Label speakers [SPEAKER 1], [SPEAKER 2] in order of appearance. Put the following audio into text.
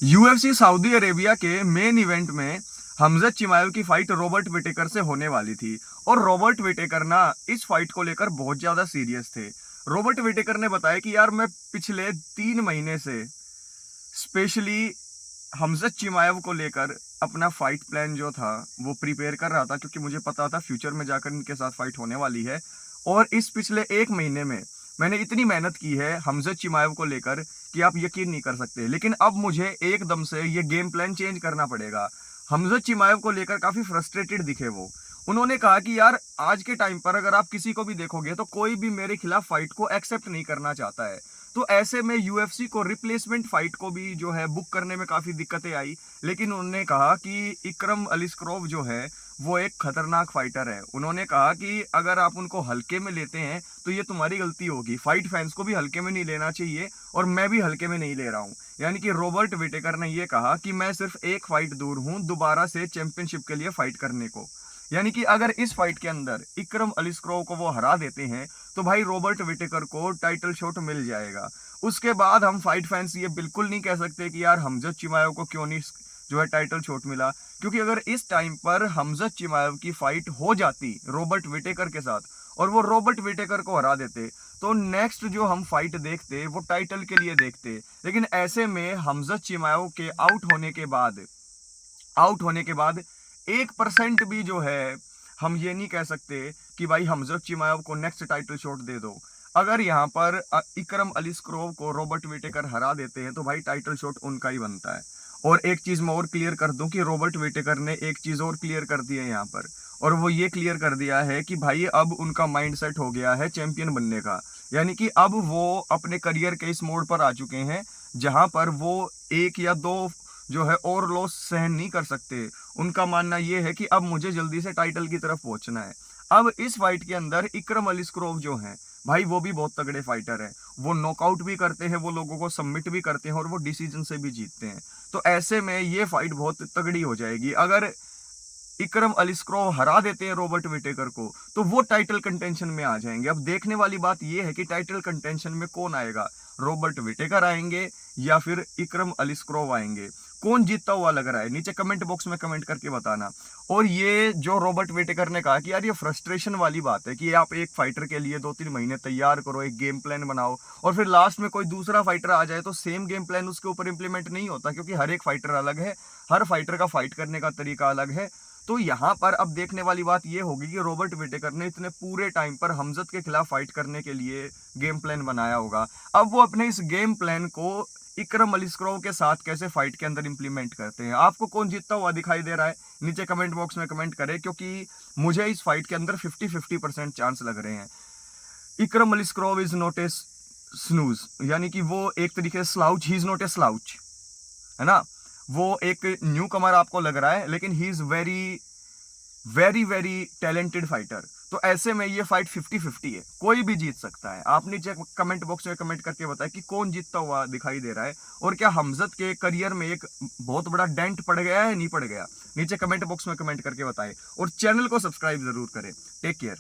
[SPEAKER 1] UFC Saudi Arabia के main event में हमजत चिमाएव की फाइट रॉबर्ट विटेकर से होने वाली थी। और रॉबर्ट विटेकर ना इस फाइट को लेकर बहुत ज्यादा सीरियस थे। रॉबर्ट विटेकर ने बताया कि यार मैं पिछले 3 महीने से स्पेशली हमजत चिमाएव को लेकर अपना फाइट प्लान जो था वो प्रिपेयर कर रहा था, क्योंकि मुझे पता था फ्यूचर में जाकर इनके साथ फाइट होने वाली है। और इस पिछले 1 महीने में मैंने इतनी मेहनत की है हमजत चिमाएव को लेकर कि आप यकीन नहीं कर सकते। लेकिन अब मुझे एकदम से ये गेम प्लान चेंज करना पड़ेगा। हमजत चिमाएव को लेकर काफी फ्रस्ट्रेटेड दिखे वो। उन्होंने कहा कि यार आज के टाइम पर अगर आप किसी को भी देखोगे तो कोई भी मेरे खिलाफ फाइट को एक्सेप्ट नहीं करना चाहता है। तो ऐसे में यूएफसी को रिप्लेसमेंट फाइट को भी जो है बुक करने में काफी दिक्कतें आई। लेकिन उन्होंने कहा कि इकरम अलीस्क्रोव जो है वो एक खतरनाक फाइटर है। उन्होंने कहा कि अगर आप उनको हल्के में लेते हैं तो ये तुम्हारी गलती होगी। फाइट फैंस को भी हल्के में नहीं लेना चाहिए और मैं भी हल्के में नहीं ले रहा हूँ। यानी कि रॉबर्ट विटेकर ने ये कहा कि मैं सिर्फ एक फाइट दूर हूँ दोबारा से चैंपियनशिप के लिए फाइट करने को। यानी कि अगर इस फाइट के अंदर इकरम अलीस्क्रोव को वो हरा देते हैं तो भाई रॉबर्ट विटेकर को टाइटल शॉट मिल जाएगा। उसके बाद हम फाइट फैंस ये बिल्कुल नहीं कह सकते कि यार हमजत चिमाएव को क्यों नहीं जो है टाइटल शॉट मिला, क्योंकि अगर इस टाइम पर हमजत चिमाएव की फाइट हो जाती रॉबर्ट विटेकर के साथ और वो रॉबर्ट विटेकर को हरा देते तो नेक्स्ट जो हम फाइट देखते वो टाइटल के लिए देखते। लेकिन ऐसे में हमजत चिमाएव के आउट होने के बाद 1% भी जो है हम ये नहीं कह सकते कि भाई हमजत चिमाएव को नेक्स्ट टाइटल शॉट दे दो। अगर यहाँ पर इकरम अलीस्क्रोव को रॉबर्ट विटेकर हरा देते हैं तो भाई टाइटल शॉट उनका ही बनता है। और एक चीज मैं और क्लियर कर दूं कि रॉबर्ट विटेकर ने एक चीज और क्लियर कर दी है यहाँ पर, और वो ये क्लियर कर दिया है कि भाई अब उनका माइंड सेट हो गया है चैंपियन बनने का। यानी कि अब वो अपने करियर के इस मोड़ पर आ चुके हैं जहां पर वो 1 या 2 जो है और लॉस सहन नहीं कर सकते। उनका मानना यह है कि अब मुझे जल्दी से टाइटल की तरफ पहुंचना है। अब इस फाइट के अंदर इकरम अलीस्क्रोव जो हैं भाई वो भी बहुत तगड़े फाइटर हैं। वो नॉकआउट भी करते हैं, वो लोगों को सबमिट भी करते हैं और वो डिसीजन से भी जीतते हैं। तो ऐसे में ये फाइट बहुत तगड़ी हो जाएगी। अगर इकरम अलीस्क्रोव हरा देते हैं रॉबर्ट विटेकर को तो वो टाइटल कंटेंशन में आ जाएंगे। अब देखने वाली बात ये है कि टाइटल कंटेंशन में कौन आएगा, रॉबर्ट विटेकर आएंगे या फिर इकरम अलीस्क्रोव आएंगे। कौन जीतता हुआ लग रहा है नीचे कमेंट बॉक्स में कमेंट करके बताना। और ये जो रॉबर्ट विटेकर ने कहा कि यार ये फ्रस्ट्रेशन वाली बात है कि आप एक फाइटर के लिए 2-3 महीने तैयार करो, एक गेम प्लान बनाओ और फिर लास्ट में कोई दूसरा फाइटर आ जाए तो सेम गेम प्लान उसके ऊपर इंप्लीमेंट नहीं होता, क्योंकि हर एक फाइटर अलग है, हर फाइटर का फाइट करने का तरीका अलग है। तो यहाँ पर अब देखने वाली बात ये होगी कि रॉबर्ट विटेकर ने इतने पूरे टाइम पर हमजत के खिलाफ फाइट करने के लिए गेम प्लान बनाया होगा। अब वो अपने इस गेम प्लान को इकरम अलीस्क्रोव के साथ कैसे फाइट के अंदर इंप्लीमेंट करते हैं। आपको कौन जीतता हुआ दिखाई दे रहा है नीचे कमेंट बॉक्स में कमेंट करें, क्योंकि मुझे इस फाइट के अंदर 50-50% चांस लग रहे हैं। Ikram अलीस्क्रोव is not a snooze, यानी कि वो एक तरीके से slouch, he is not a slouch, है ना। वो एक न्यू कमर आपको लग रहा है लेकिन he is very very very talented fighter. तो ऐसे में ये फाइट 50-50 है, कोई भी जीत सकता है। आप नीचे कमेंट बॉक्स में कमेंट करके बताएं कि कौन जीतता हुआ दिखाई दे रहा है और क्या हमजत के करियर में एक बहुत बड़ा डेंट पड़ गया है नहीं पड़ गया। नीचे कमेंट बॉक्स में कमेंट करके बताएं और चैनल को सब्सक्राइब जरूर करें। Take care.